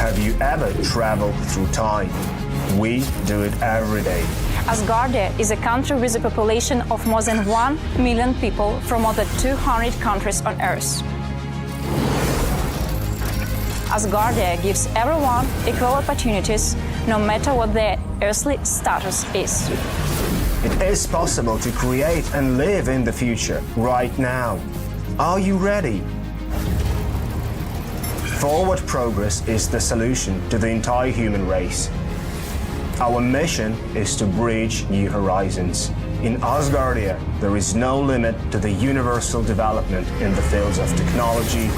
Have you ever traveled through time? We do it every day. Asgardia is a country with a population of more than 1 million people from more than 200 countries on Earth. Asgardia gives everyone equal opportunities, no matter what their earthly status is. It is possible to create and live in the future right now. Are you ready? Forward progress is the solution to the entire human race. Our mission is to bridge new horizons. In Asgardia, there is no limit to the universal development in the fields of technology,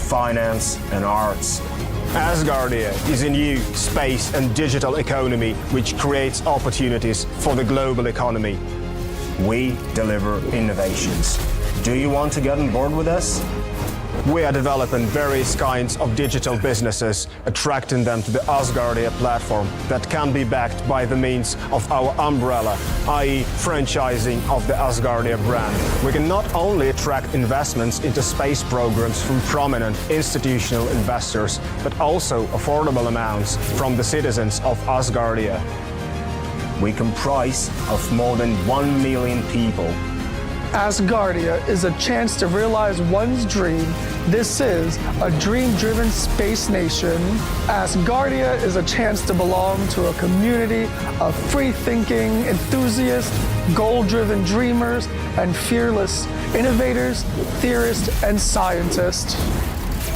finance, and arts. Asgardia is a new space and digital economy which creates opportunities for the global economy. We deliver innovations. Do you want to get on board with us? We are developing various kinds of digital businesses, attracting them to the Asgardia platform that can be backed by the means of our umbrella, i.e. franchising of the Asgardia brand. We can not only attract investments into space programs from prominent institutional investors, but also affordable amounts from the citizens of Asgardia. We comprise of more than 1 million people. Asgardia is a chance to realize one's dream. This is a dream-driven space nation. Asgardia is a chance to belong to a community of free-thinking enthusiasts, goal-driven dreamers, and fearless innovators, theorists, and scientists.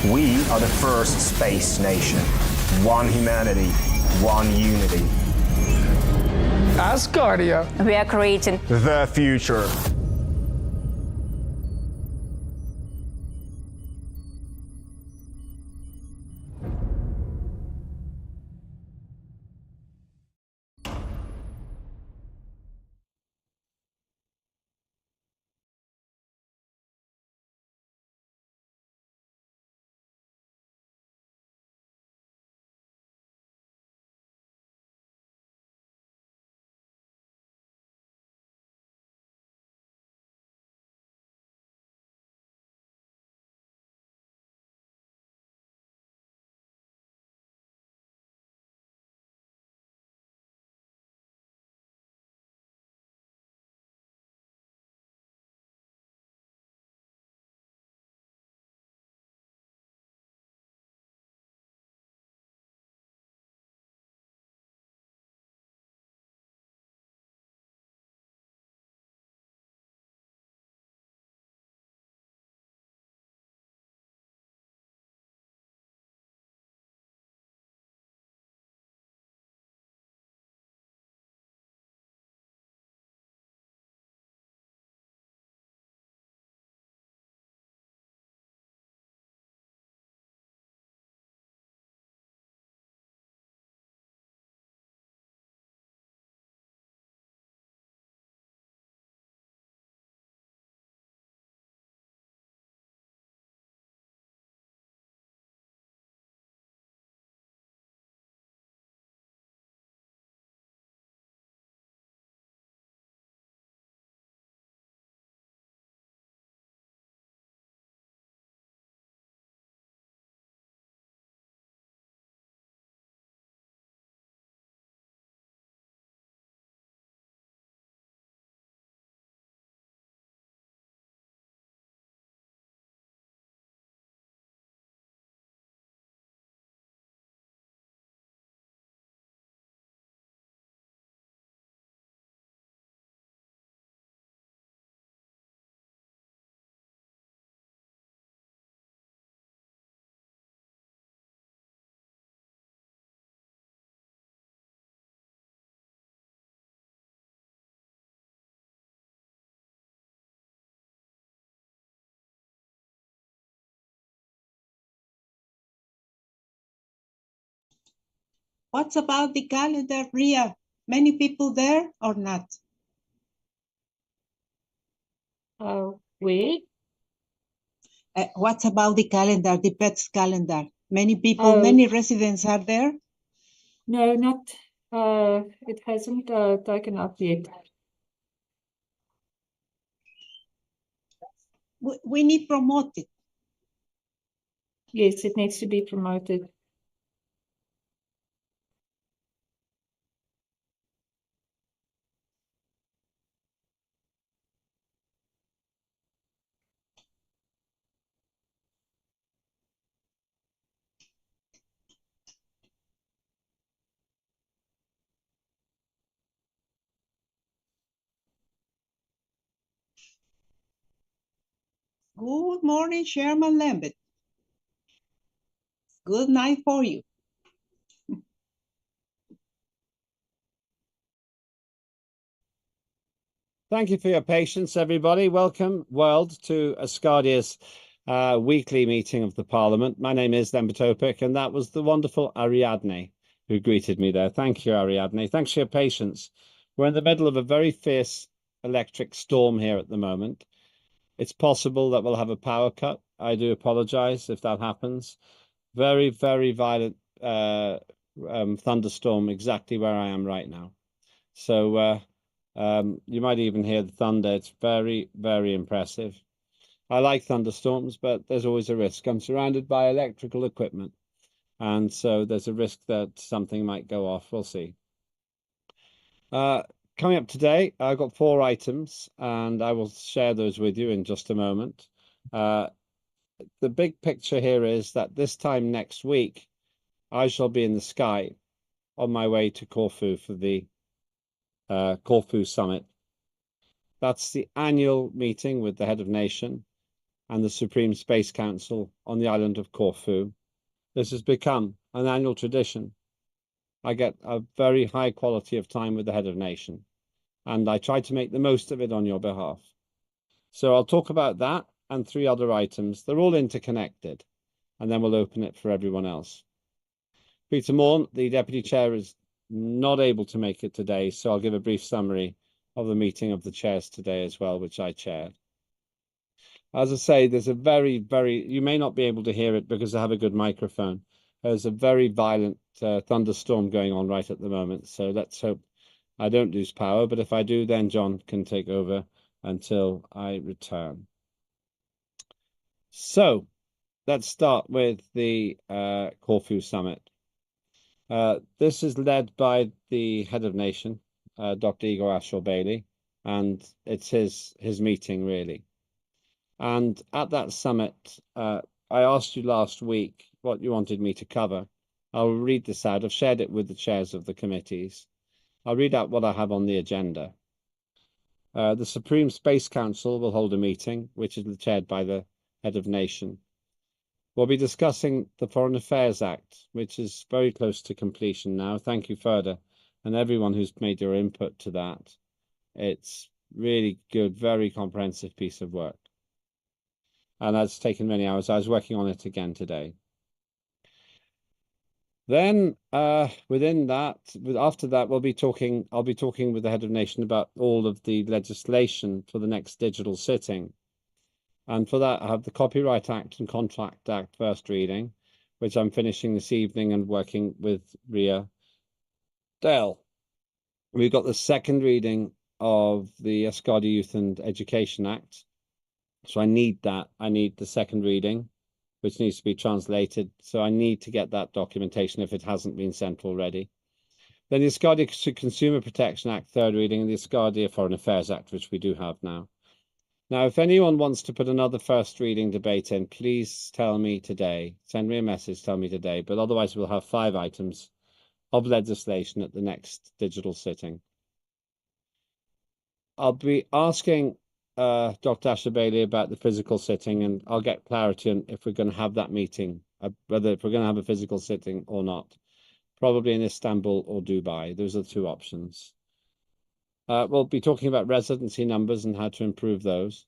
We are the first space nation. One humanity, one unity. Asgardia. We are creating The future. What's about the calendar, Ria? Many people there or not? Where? What's about the calendar, the pets calendar? Many people, many residents are there? No, not. It hasn't taken up yet. We need promote it. Yes, it needs to be promoted. Good morning, Chairman Lambert. Good night for you. Thank you for your patience, everybody. Welcome, world, to Asgardia's weekly meeting of the Parliament. My name is Lambert Topic, and that was the wonderful Ariadne who greeted me there. Thank you, Ariadne. Thanks for your patience. We're in the middle of a very fierce electric storm here at the moment. It's possible that we'll have a power cut. I do apologize if that happens. Very, very violent thunderstorm exactly where I am right now. So you might even hear the thunder. It's very, very impressive. I like thunderstorms, but there's always a risk. I'm surrounded by electrical equipment, and so there's a risk that something might go off. We'll see. Coming up today, I've got 4 items, and I will share those with you in just a moment. The big picture here is that this time next week, I shall be in the sky on my way to Corfu for the Corfu Summit. That's the annual meeting with the head of nation and the Supreme Space Council on the island of Corfu. This has become an annual tradition. I get a very high quality of time with the head of nation, and I try to make the most of it on your behalf. So I'll talk about that and 3 other items. They're all interconnected, and then we'll open it for everyone else. Peter Morn, the Deputy Chair, is not able to make it today, so I'll give a brief summary of the meeting of the chairs today as well, which I chaired. As I say, there's a you may not be able to hear it because I have a good microphone. There's a very violent thunderstorm going on right at the moment. So let's hope I don't lose power. But if I do, then John can take over until I return. So let's start with the Corfu Summit. This is led by the head of nation, Dr. Igor Ashur-Bailey, and it's his meeting, really. And at that summit, I asked you last week what you wanted me to cover. I'll read this out. I've shared it with the chairs of the committees. I'll read out what I have on the agenda. The Supreme Space Council will hold a meeting, which is chaired by the head of nation. We'll be discussing the Foreign Affairs Act, which is very close to completion now. Thank you, Ferda, and everyone who's made your input to that. It's really good, very comprehensive piece of work. And that's taken many hours. I was working on it again today. Then within that, after that, I'll be talking with the head of nation about all of the legislation for the next digital sitting. And for that, I have the Copyright Act and Contract Act first reading, which I'm finishing this evening and working with Ria Dell. We've got the second reading of the Asgardia Youth and Education Act. So I need that. I need the second reading, which needs to be translated. So I need to get that documentation if it hasn't been sent already. Then the Asgardia Consumer Protection Act, third reading, and the Asgardia Foreign Affairs Act, which we do have now. Now, if anyone wants to put another first reading debate in, please tell me today. Send me a message, tell me today. But otherwise, we'll have 5 items of legislation at the next digital sitting. I'll be asking Dr. Ashur-Bailey about the physical sitting, and I'll get clarity on if we're going to have that meeting, whether if we're going to have a physical sitting or not. Probably in Istanbul or Dubai. Those are the 2 options. We'll be talking about residency numbers and how to improve those.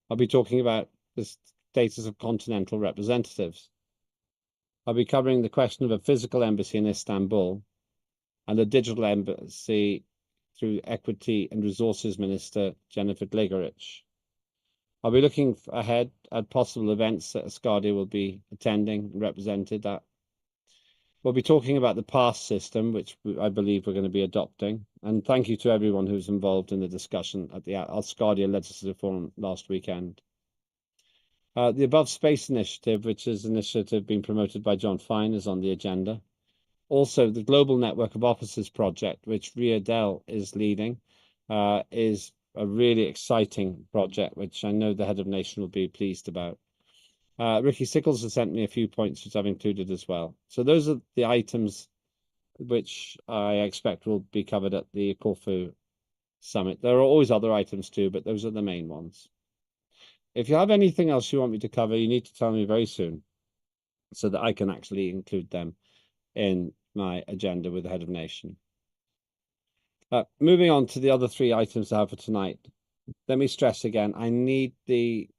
I'll be talking about the status of continental representatives. I'll be covering the question of a physical embassy in Istanbul and a digital embassy through Equity and Resources Minister Jennifer Gligorich. I'll be looking ahead at possible events that Asgardia will be attending and represented at. We'll be talking about the pass system, which I believe we're going to be adopting. And thank you to everyone who's involved in the discussion at the Asgardia Legislative Forum last weekend. The Above Space Initiative, which is an initiative being promoted by John Fine, is on the agenda. Also, the Global Network of Offices project, which Ria Dell is leading, is a really exciting project, which I know the head of nation will be pleased about. Ricky Sickles has sent me a few points, which I've included as well. So those are the items which I expect will be covered at the Corfu Summit. There are always other items too, but those are the main ones. If you have anything else you want me to cover, you need to tell me very soon so that I can actually include them in my agenda with the head of nation. Moving on to the other 3 items I have for tonight. Let me stress again, I need the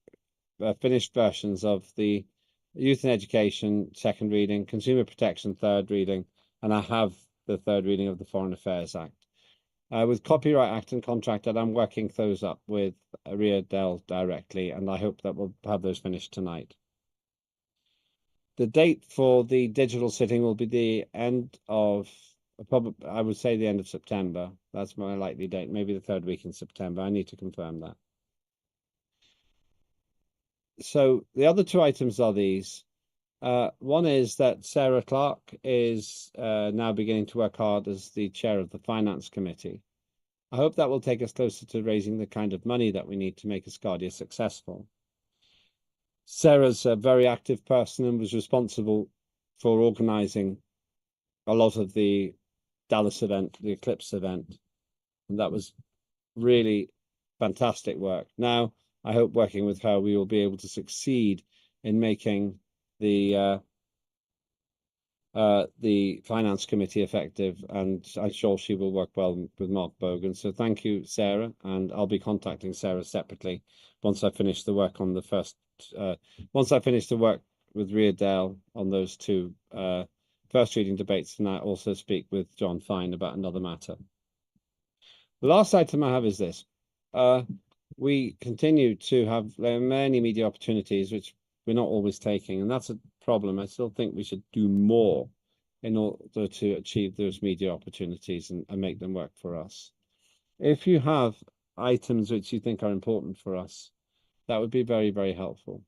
finished versions of the Youth and Education second reading, Consumer Protection third reading, and I have the third reading of the Foreign Affairs Act. With Copyright Act and Contract Act, I'm working those up with Ria Dell directly, and I hope that we'll have those finished tonight. The date for the digital sitting will be the end of, probably, I would say the end of September. That's my likely date, maybe the 3rd week in September. I need to confirm that. So the other 2 items are these. One is that Sarah Clark is now beginning to work hard as the chair of the Finance Committee. I hope that will take us closer to raising the kind of money that we need to make Asgardia successful. Sarah's a very active person and was responsible for organizing a lot of the Dallas event, the Eclipse event. And that was really fantastic work. Now, I hope working with her, we will be able to succeed in making the Finance Committee effective, and I'm sure she will work well with Mark Bogan. So thank you, Sarah, and I'll be contacting Sarah separately once I finish the work on the first, once I finish the work with Ria Dell on those 2 first reading debates, and I also speak with John Fine about another matter. The last item I have is this. We continue to have many media opportunities, which we're not always taking, and that's a problem. I still think we should do more in order to achieve those media opportunities and make them work for us. If you have items which you think are important for us, that would be very, very helpful.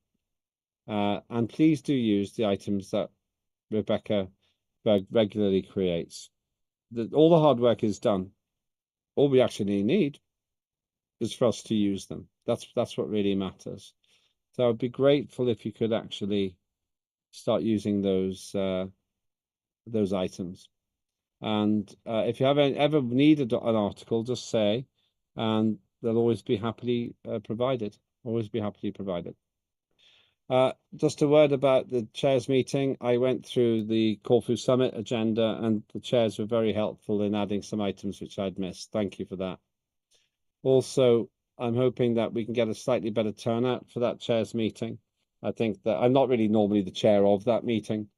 And please do use the items that Rebecca regularly creates. All the hard work is done. All we actually need is for us to use them. That's what really matters. So I'd be grateful if you could actually start using those items. And if you have ever needed an article, just say, and they'll always be happily provided. Always be happily provided. Just a word about the chairs meeting. I went through the Corfu Summit agenda, and the chairs were very helpful in adding some items which I'd missed. Thank you for that. Also, I'm hoping that we can get a slightly better turnout for that chairs meeting. I think that I'm not really normally the chair of that meeting,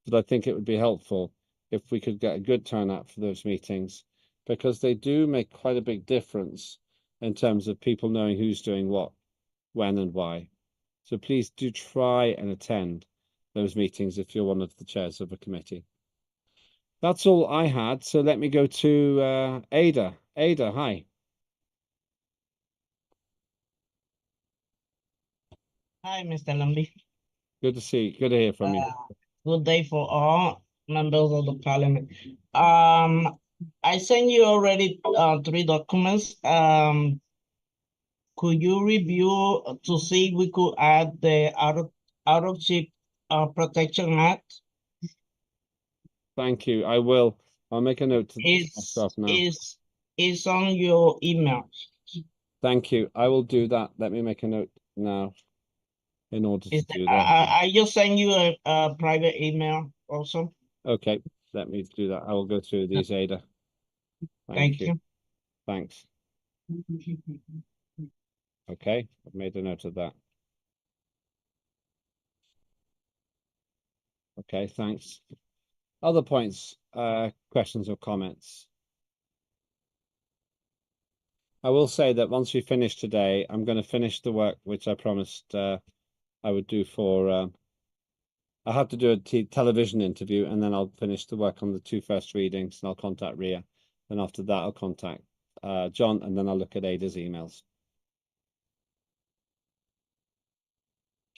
but I think it would be helpful if we could get a good turnout for those meetings, because they do make quite a big difference in terms of people knowing who's doing what, when and why. So please do try and attend those meetings if you're one of the chairs of a committee. That's all I had. So let me go to Ada. Ada, hi. Hi, Mr. Lambi. Good to see you. Good to hear from you. Good day for all members of the parliament. I sent you already 3 documents. Could you review to see if we could add the out of ship protection act? Thank you. I will. I'll make a note to myself now. It's on your email. Thank you. I will do that. Let me make a note now in order to do that. I just sent you a private email also. Okay, let me do that. I will go through these, Ada. Thank you. Thanks. Okay, I've made a note of that. Okay, thanks. Other points, questions or comments? I will say that once we finish today, I'm going to finish the work which I promised I would do for... I have to do a television interview, and then I'll finish the work on the 2 first readings, and I'll contact Ria. Then after that, I'll contact John, and then I'll look at Ada's emails.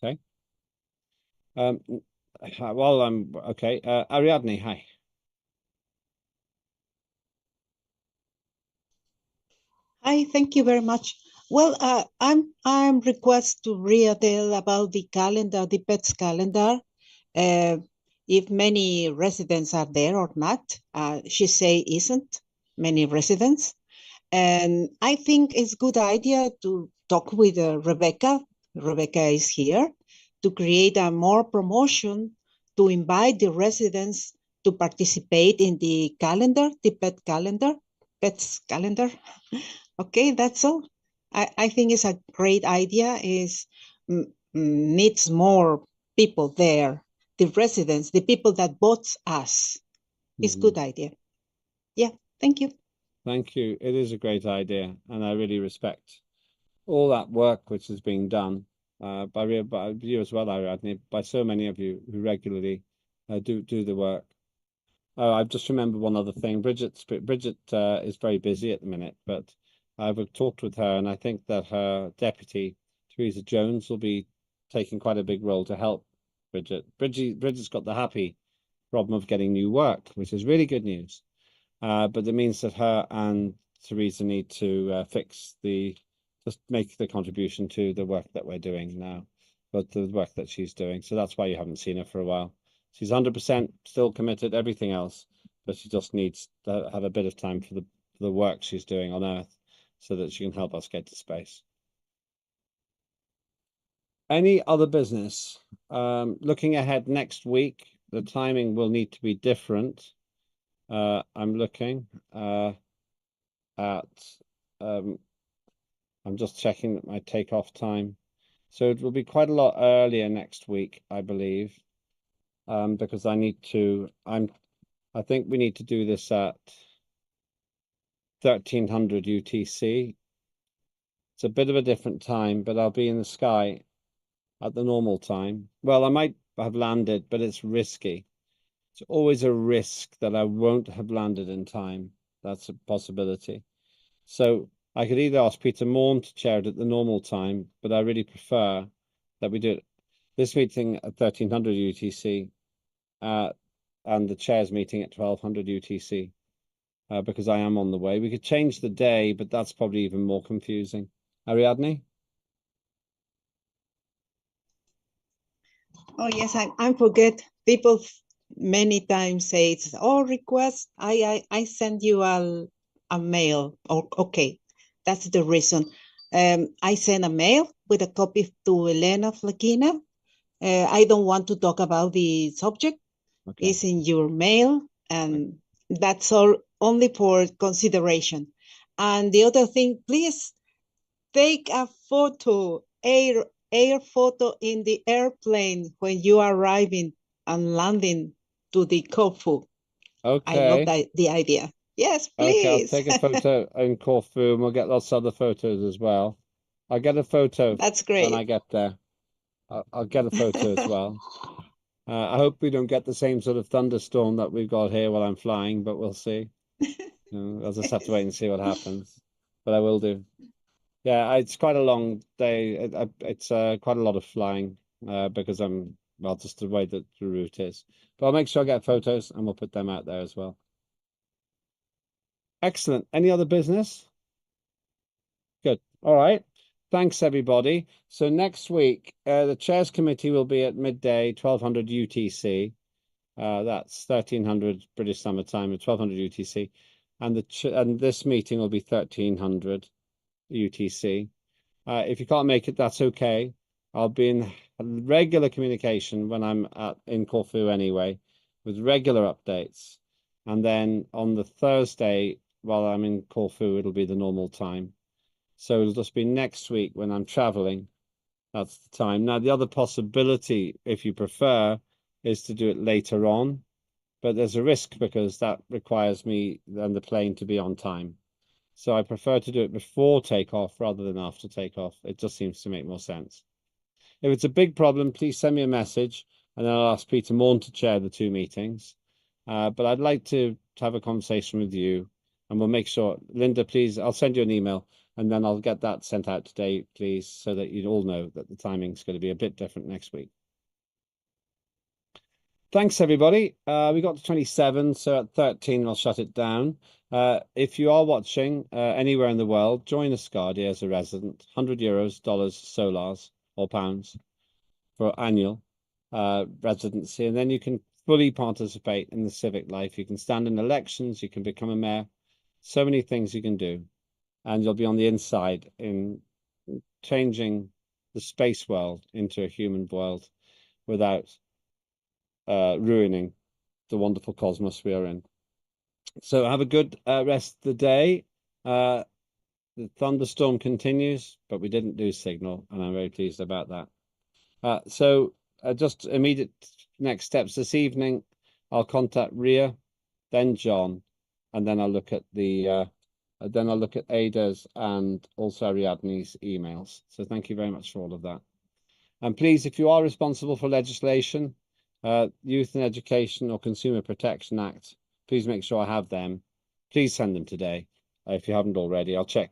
Okay. Well, I'm okay. Ariadne, hi. Hi, thank you very much. Well, I'm request to Ria Dell about the calendar, the pets calendar. If many residents are there or not. She say isn't many residents. And I think it's good idea to talk with Rebecca Rebecca is here, to create a more promotion to invite the residents to participate in the calendar, the pets calendar. Okay, that's all. I think it's a great idea. Needs more people there, the residents, the people that votes us. It's a good idea. Yeah, thank you. Thank you. It is a great idea, and I really respect all that work which is being done by you as well, Ariadne, by so many of you who regularly do the work. Oh, I've just remembered one other thing. Bridget is very busy at the minute, but I've talked with her, and I think that her deputy, Teresa Jones, will be taking quite a big role to help Bridget. Bridget's got the happy problem of getting new work, which is really good news. But it means that her and Teresa need to just make the contribution to the work that we're doing now, but the work that she's doing. So that's why you haven't seen her for a while. She's 100% still committed, everything else, but she just needs to have a bit of time for the work she's doing on Earth so that she can help us get to space. Any other business? Looking ahead next week, the timing will need to be different. I'm looking at I'm just checking my takeoff time. So it will be quite a lot earlier next week, I believe, because I think we need to do this at 1300 UTC. It's a bit of a different time, but I'll be in the sky at the normal time. Well, I might have landed, but it's risky. It's always a risk that I won't have landed in time. That's a possibility. So I could either ask Peter Morn to chair it at the normal time, but I really prefer that we do it this meeting at 1300 UTC and the chair's meeting at 1200 UTC because I am on the way. We could change the day, but that's probably even more confusing. Ariadne? Oh, yes, I forget. People many times say, it's, oh, request, I send you a mail. Oh, okay, that's the reason. I send a mail with a copy to Elena Flakina. I don't want to talk about the subject. Okay. It's in your mail, and that's all only for consideration. And the other thing, please take a photo, air photo in the airplane when you are arriving and landing to the Corfu. Okay. I love the idea. Yes, please. Okay, I'll take a photo in Corfu and we'll get lots of other photos as well. I'll get a photo That's great. when I get there. I'll get a photo as well. I hope we don't get the same sort of thunderstorm that we've got here while I'm flying, but we'll see. I'll just have to wait and see what happens. But I will do. Yeah, it's quite a long day. It's quite a lot of flying because well, just the way that the route is. But I'll make sure I get photos and we'll put them out there as well. Excellent. Any other business? Good. All right. Thanks, everybody. So next week, the Chairs Committee will be at midday, 1200 UTC. That's 1300 British Summer Time, 1200 UTC. And this meeting will be 1300 UTC. If you can't make it, that's okay. I'll be in regular communication when I'm in Corfu anyway, with regular updates. And then on the Thursday, while I'm in Corfu, it'll be the normal time. So it'll just be next week when I'm traveling. That's the time. Now, the other possibility, if you prefer, is to do it later on. But there's a risk because that requires me and the plane to be on time. So I prefer to do it before takeoff rather than after takeoff. It just seems to make more sense. If it's a big problem, please send me a message and then I'll ask Peter Morn to chair the two meetings. But I'd like to have a conversation with you and we'll make sure. Linda, please, I'll send you an email and then I'll get that sent out today, please, so that you all know that the timing's going to be a bit different next week. Thanks, everybody. We got to 27, so at 13, I'll shut it down. If you are watching anywhere in the world, join Asgardia as a resident. €100, dollars, solars, or pounds for annual residency. And then you can fully participate in the civic life. You can stand in elections. You can become a mayor. So many things you can do. And you'll be on the inside in changing the the space world into a human world without ruining the wonderful cosmos we are in. So have a good rest of the day. The thunderstorm continues, but we didn't lose signal, and I'm very pleased about that. So just immediate next steps this evening, I'll contact Ria, then John, and then I'll look at the Ada's and also Ariadne's emails. So thank you very much for all of that. And please, if you are responsible for legislation, Youth and Education or Consumer Protection Act, please make sure I have them. Please send them today. If you haven't already, I'll check,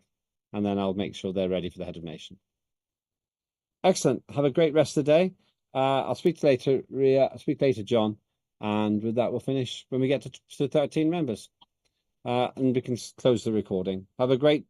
and then I'll make sure they're ready for the Head of Nation. Excellent. Have a great rest of the day. I'll speak to you later, Ria. I'll speak later, John. And with that, we'll finish when we get to 13 members. And we can close the recording. Have a great